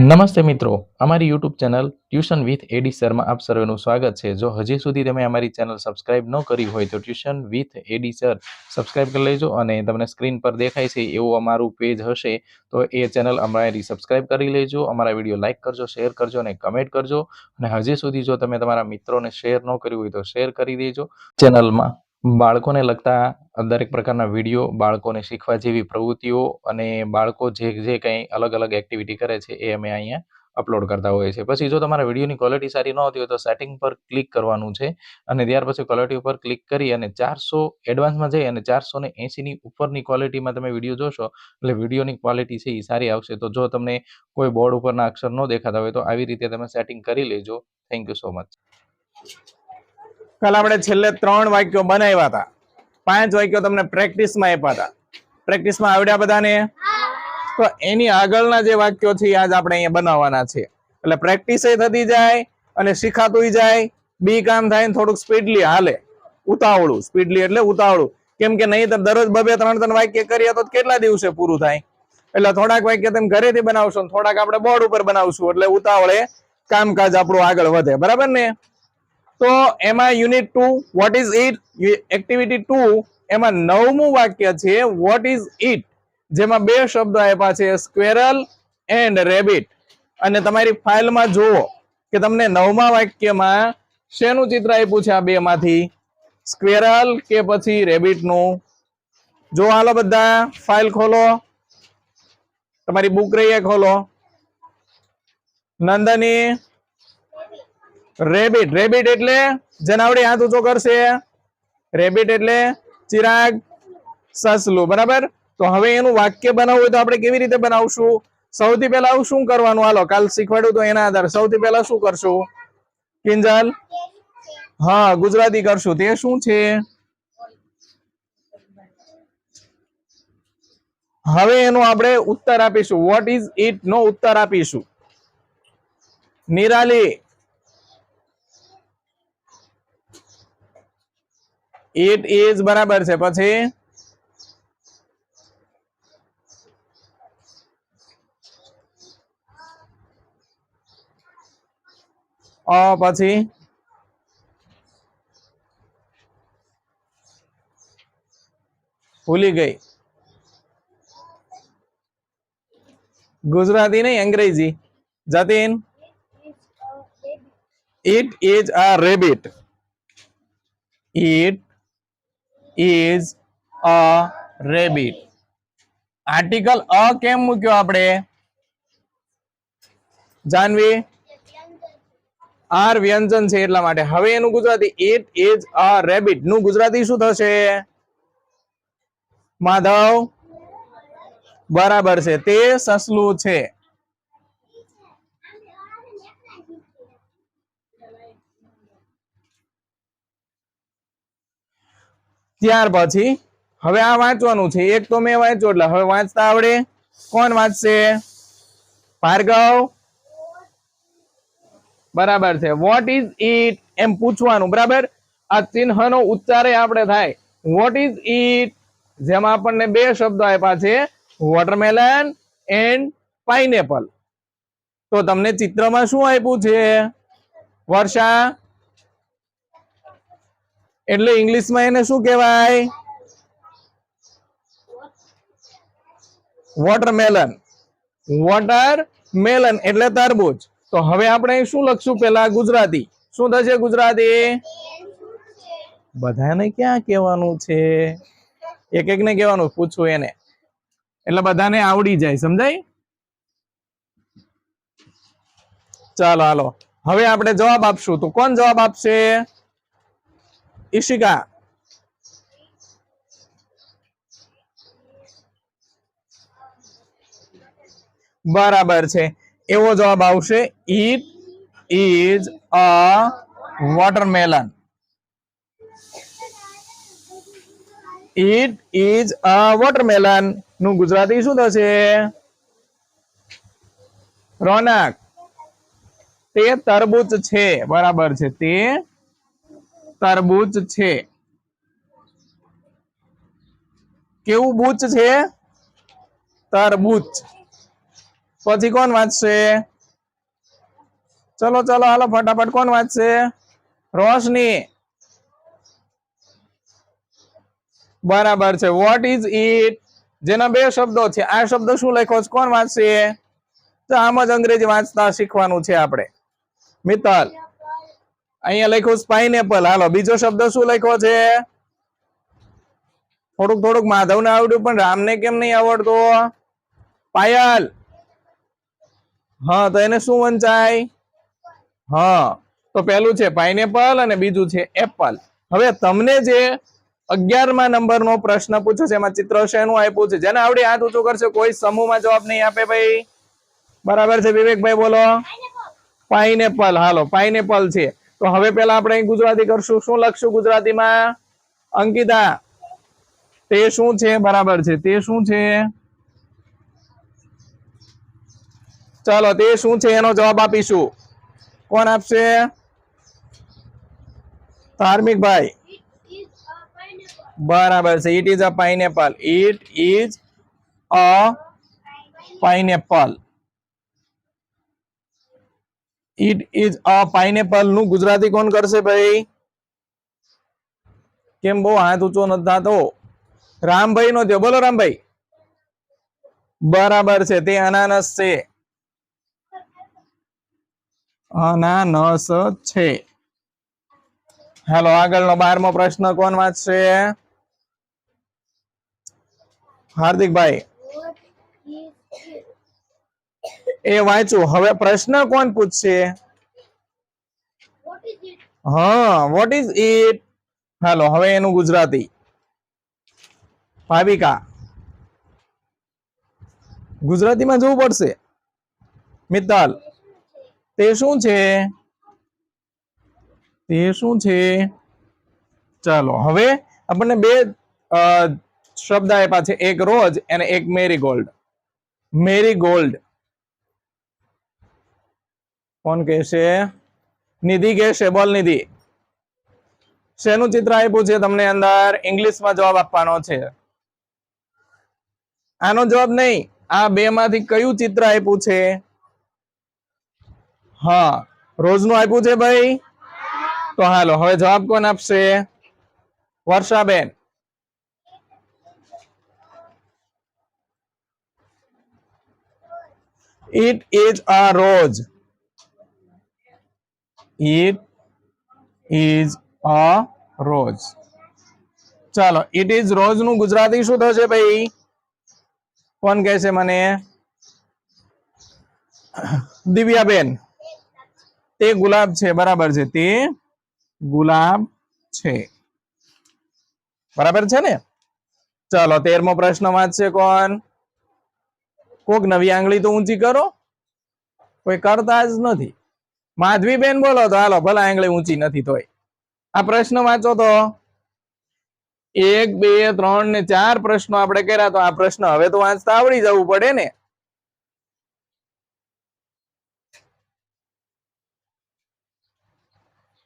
નમસ્તે મિત્રો, અમારી યુટ્યુબ ચેનલ ટ્યુશન વિથ એડી સરમાં આપ સર્વેનું સ્વાગત છે। જો હજી સુધી તમે અમારી ચેનલ સબસ્ક્રાઇબ ન કરી હોય તો tuition with AD sir subscribe કરી લેજો અને તમને સ્ક્રીન પર દેખાય છે એવું અમારું પેજ હશે તો એ ચેનલ અમારી સબસ્ક્રાઇબ કરી લેજો। અમારા વિડીયો લાઇક કરજો, શેર કરજો અને કમેન્ટ કરજો। અને હજી સુધી જો તમે તમારા મિત્રોને શેર ન કર્યું હોય તો શેર કરી દેજો। ચેનલમાં બાળકોને લગતા દરેક પ્રકારના વિડીયો, બાળકોને શીખવા જેવી પ્રવૃત્તિઓ અને બાળકો જે કંઈ અલગ અલગ એક્ટિવિટી કરે છે એ અમે અહીંયા અપલોડ કરતા હોઈએ છીએ। પછી જો તમારા વિડીયોની ક્વોલિટી સારી ન હોતી હોય તો સેટિંગ પર ક્લિક કરવાનું છે અને ત્યાર પછી ક્વોલિટી ઉપર ક્લિક કરી અને 400 એડવાન્સમાં જઈ અને 480ની ઉપરની ક્વોલિટીમાં તમે વિડીયો જોશો એટલે વિડીયોની ક્વોલિટી છે એ સારી આવશે। તો જો તમને કોઈ બોર્ડ ઉપરના અક્ષર ન દેખાતા હોય તો આવી રીતે તમે સેટિંગ કરી લેજો। Thank you so much. કાલ આપણે છેલ્લે 3 વાક્યો બનાવ્યા હતા, 5 વાક્યો તમને પ્રેક્ટિસમાં આપ્યા હતા। પ્રેક્ટિસમાં આવડ્યા બધાને? તો એની આગળના જે વાક્યો છે આજ આપણે અહીંયા બનાવવાના છે, એટલે પ્રેક્ટિસ થતી જાય અને શીખાતું જાય, બી કામ થાય ને થોડુંક સ્પીડલી હાલે, ઉતાવળું। સ્પીડલી એટલે ઉતાવળું, કેમ કે નહીં તો દરરોજ 2-3 વાક્ય કરીએ તો કેટલા દિવસે પૂરું થાય? એટલે થોડાક વાક્ય તમે ઘરેથી બનાવશો ને થોડાક આપણે બોર્ડ ઉપર બનાવશું, એટલે ઉતાવળે કામકાજ આપણું આગળ વધે, બરાબર ને? તો એમાં unit 2 vote is it, activity 2 એમાં 9મું વાક્ય છે વોટ ઇઝ ઇટ, જેમાં 2 શબ્દો આપ્યા છે સ્ક્વેરલ એન્ડ રેબિટ। અને તમારી ફાઇલમાં જુઓ કે તમને 9મા વાક્યમાં શેનું ચિત્ર આપ્યું છે આ બે માંથી, સ્ક્વેરલ કે પછી રેબિટનું? જો હાલો બધા ફાઇલ ખોલો, તમારી બુક રહી ખોલો। નંદની રેબિટ, રેબિટ એટલે જનાવડી હાથ ઊંચો કરશે, રેબિટ એટલે ચિરાગ સસલું, બરાબર? તો હવે એનું વાક્ય બનાવવું હોય તો આપણે કેવી રીતે બનાવશું? સૌથી પહેલા શું કરવાનું? હાલો કાલ શીખવાડ્યું તો એના આધારે સૌથી પહેલા શું કરશું? કિંજલ? હા, ગુજરાતી કરશું। તે શું છે? હવે એનો આપણે ઉત્તર આપીશું, વોટ ઇઝ ઇટ નો ઉત્તર આપીશું। નિરાલી? ઇટ ઇઝ બરાબર છે, પછી પછી ભૂલી ગઈ, ગુજરાતી નહીં અંગ્રેજી। Jatin? It is a rabbit, it is a rabbit. Article a કેમ મૂક્યો આપણે? જાનવી? આર વ્યંજન છે એટલા માટે। હવે એનું Gujarati it is a rabbit નું ગુજરાતી શું થશે? માધવ? બરાબર છે, તે સસલું છે। ત્યાર પછી હવે આ વાંચવાનું છે, એક તો મેં વાંચ્યું એટલે હવે વાંચતા આવડે? કોણ વાંચશે? ભાર્ગવ? બરાબર છે। વોટ ઇઝ ઇટ એમ પૂછવાનું, બરાબર? આ ચિહ્નનો ઉચ્ચાર આપણે થાય વોટ ઇઝ ઇટ, જેમાં આપણને 2 શબ્દો આપ્યા છે વોટરમેલન એન્ડ પાઇનેપલ। તો તમને ચિત્રમાં શું આપ્યું છે? વર્ષા? એટલે ઇંગ્લિશમાં એને શું કહેવાય? વોટરમેલન। વોટરમેલન એટલે તરબૂચ। તો હવે આપણે શું લખશું? પેલા ગુજરાતી શું થશે? ગુજરાતી બધાને ક્યાં કહેવાનું છે? એક એક ને કહેવાનું, પૂછવું એને, એટલે બધાને આવડી જાય, સમજાય? ચાલો હાલો હવે આપણે જવાબ આપશું, તો કોણ જવાબ આપશે? ઈશિકા? બરાબર છે, એવો જવાબ આવશે, it is a watermelon. It is a watermelon નું ગુજરાતી શું થશે? રોનક? તે તરબૂચ છે, બરાબર છે, તે તરબૂચ છે। કેવું બૂચ છે? તરબૂચ। પછી કોણ વાંચશે? ચલો ચલો હાલો ફટાફટ કોણ વાંચશે? રોશની. બરાબર છે. Vote is it? જેના બે શબ્દો છે. આ શબ્દ શું લખ્યો છે? કોણ વાંચશે? તો આમ જ અંગ્રેજી વાંચતા શીખવાનું છે આપણે. મિત્તલ. અહીંયા લખ્યું પાઇનેપલ. હાલો બીજો શબ્દ શું લખ્યો છે? થોડુંક માધવને આવડ્યું પણ રામને કેમ નહીં આવડતું? પાયલ. હા તો એને શું વંચાય? હા તો પેલું છે પાઇનેપલ અને બીજું છે એપલ. હવે તમને જે 11મા નંબરનો પ્રશ્ન પૂછ્યો છે એમાં ચિત્ર શેનું આપ્યું છે? જેને આવડે હાથ ઊંચું કરશે. કોઈ સમૂહમાં જવાબ નહીં આપે ભાઈ. બરાબર છે વિવેકભાઈ બોલો. પાઇનેપલ. હાલો પાઇનેપલ છે. તો હવે પેલા આપણે ગુજરાતી કરશું. શું લખશું ગુજરાતીમાં? અંકિતા તે શું છે? બરાબર છે. તે શું છે? ચાલો તે શું છે એનો જવાબ આપીશું. કોણ આપશે? ધાર્મિકભાઈ. બરાબર છે. It is a pineapple. It is a pineapple. It is a pineapple નું ગુજરાતી કોણ કરશે ભાઈ? કેમ બહુ હાથ ઊંચો નથી થતો? રામભાઈ નો થયો. બોલો રામભાઈ. બરાબર છે. તે અનાનસ છે. અનાનસ છે. હાલો આગળનો 12મો પ્રશ્ન કોણ વાંચશે? હાર્દિકભાઈ. એ વાંચું. હવે પ્રશ્ન કોણ પૂછશે? હા વોટ ઇઝ ઇટ? હાલો હવે એનું ગુજરાતી. ભાવિકા. ગુજરાતીમાં જોવું પડશે. મિત્તલ તે શું છે? તે શું છે? ચાલો હવે આપણને બે શબ્દ આપ્યા છે. એક રોજ અને એક મેરીગોલ્ડ. મેરીગોલ્ડ કોણ કહેશે? નિધિ કહેશે. બોલ નિધિ. શેનું ચિત્ર આપ્યું છે તમને અંદર? ઇંગ્લિશમાં જવાબ આપવાનો છે. આનો જવાબ નહીં. આ બે માંથી કયું ચિત્ર આપ્યું છે? હા રોજનું આપ્યું છે ભાઈ. તો હાલો હવે જવાબ કોણ આપશે? વર્ષાબેન. It is a rose. It is a rose. ચાલો it is rose નું ગુજરાતી શું થશે ભાઈ? કોણ કહેશે મને? દિવ્યાબેન. તે ગુલાબ છે. બરાબર છે. તે ગુલાબ છે. બરાબર છે ને? ચાલો 13મો પ્રશ્ન વાંચશે કોણ? કોક નવી આંગળી તો ઊંચી કરો. કોઈ કરતા જ નથી. માધવીબેન બોલો તો હાલો ભલે આંગળી ઊંચી નથી તોય. આ પ્રશ્ન વાંચો તો. 1 2 3 ને 4 પ્રશ્નો આપણે કર્યા. તો આ પ્રશ્ન હવે તો વાંચતા આવડી જવું પડે ને.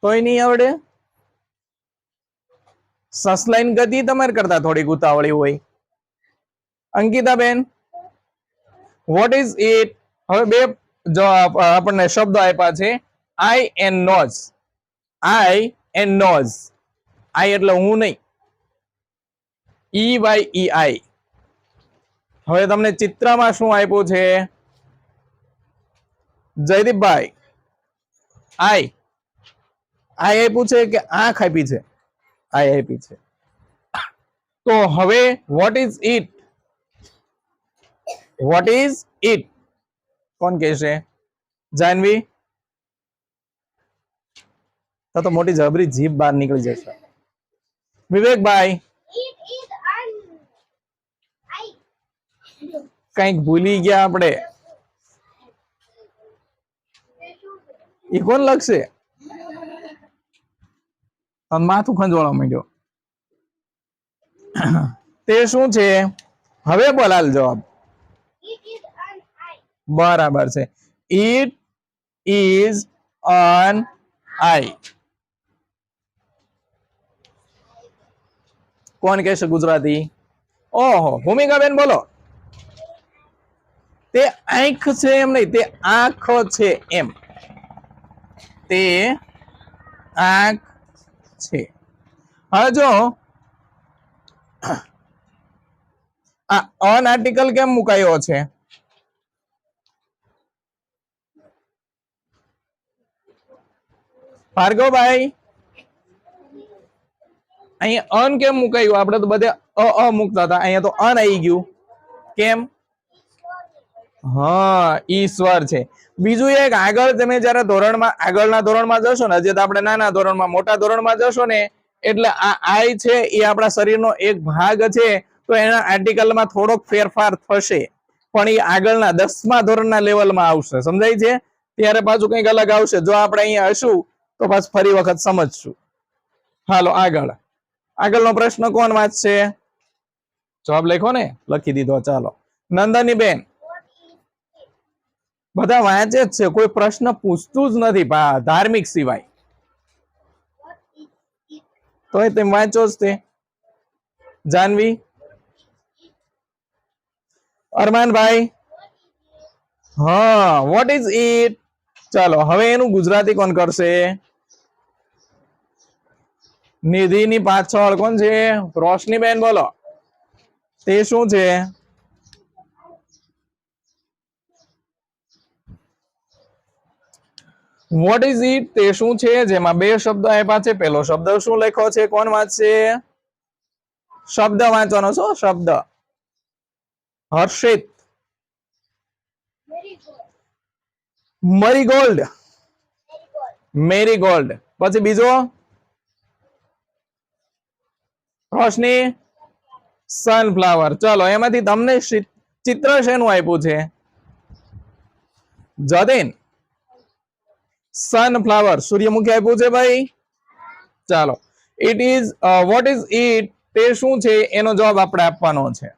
તોય નહીં આવડે. સસલાઈન ગતિ તમારે કરતા થોડીક ઉતાવળી હોય. અંકિતાબેન વોટ ઇઝ ઇટ? હવે બે આપણને શબ્દો આપ્યા છે. I and nose. I and nose. I એટલે હું નહીં. EYEI. હવે તમને ચિત્રમાં શું આપ્યું છે? જયદીપભાઈ આઈ આપ્યું છે કે આંખ આપી છે? આઈ આપી છે. તો હવે vote is it? Vote is it કોણ કહેશે? જાનવી. તો મોટી જબરી જીભ બહાર નીકળી જશે. વિવેકભાઈ કઈક ભૂલી ગયા આપણે. એ કોણ લખશે? માથું ખંજવાળવા માંડ્યો. તે શું છે? હવે બોલાલ જવાબ. બરાબર છે. It is an eye. કોણ કહેશે ગુજરાતી? ઓહો ભૂમિકાબેન બોલો. તે આંખ છે એમ નહીં, તે આંખ છે એમ. તે આંખ છે. હવે જો આ અન આર્ટિકલ કેમ મુકાયો છે? ભાર્ગવભાઈ, અહીંયા અન કેમ મુકાયું? આપણે તો બધે અ મુકતા હતા, અહીંયા તો અન આવી ગયું. કેમ? હા, ઈશ્વર છે. બીજું એક, આગળ તમે જયારે ધોરણમાં આગળના ધોરણમાં જશો ને, હજી તો આપણે નાના ધોરણમાં, મોટા ધોરણમાં જશો ને, એટલે આ આઈ છે એ આપણા શરીરનો એક ભાગ છે, તો એના આર્ટિકલમાં થોડોક ફેરફાર થશે, પણ એ આગળના 10મા ધોરણના લેવલમાં આવશે. સમજાય છે? ત્યારે પાછું કંઈક અલગ આવશે. જો આપણે અહીંયા હશું તો પાછું ફરી વખત સમજશું. હાલો આગળનો પ્રશ્ન કોણ વાંચશે? જવાબ લખો ને? લખી દીધો. ચાલો નંદની બેન, બધા વાંચે જ છે, કોઈ પ્રશ્ન પૂછતું જ નથી ધાર્મિક સિવાય. તોય તેમ વાંચો જ તે. જાનવી, અરમાનભાઈ, હા, વોટ ઇઝ ઇટ? ચાલો હવે એનું ગુજરાતી કોણ કરશે? નિધિની પાછળ કોણ છે? રોશની બેન બોલો, તે શું છે? વોટ ઇઝ ઇટ તે શું છે? જેમાં બે શબ્દ આપ્યા છે. પેલો શબ્દ શું લખ્યો છે? કોણ વાંચશે? શબ્દ વાંચવાનો છો? શબ્દ. હર્ષિત, મરીગોલ્ડ, મેરીગોલ્ડ. પછી બીજો રોશની, સનફ્લાવર. ચલો એમાંથી તમને ચિત્ર શેનું આપ્યું છે? જતીન, સનફ્લાવર, સૂર્યમુખી આપ્યું છે ભાઈ. ચાલો, it is what is it તે શું છે? એનો જવાબ આપણે આપવાનો છે.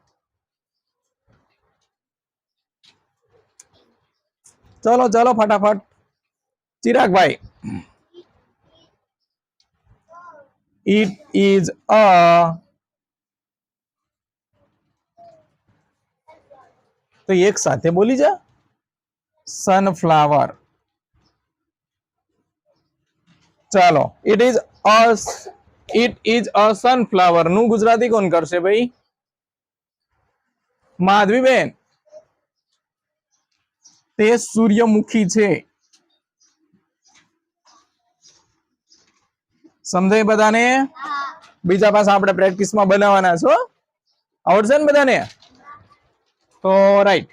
ચલો ચલો ફટાફટ. ચિરાગભાઈ, ઇટ ઇઝ અ તો એક સાથે બોલી જા. સનફ્લાવર. ચાલો, ઇટ ઇઝ અ સનફ્લાવર નું ગુજરાતી કોણ કરશે ભાઈ? માધવીબેન, તે સૂર્યમુખી છે. સમજાય બધાને? બીજા પાછા આપણે પ્રેક્ટિસમાં બનાવવાના છો. આવડશે ને બધાને? તો રાઈટ.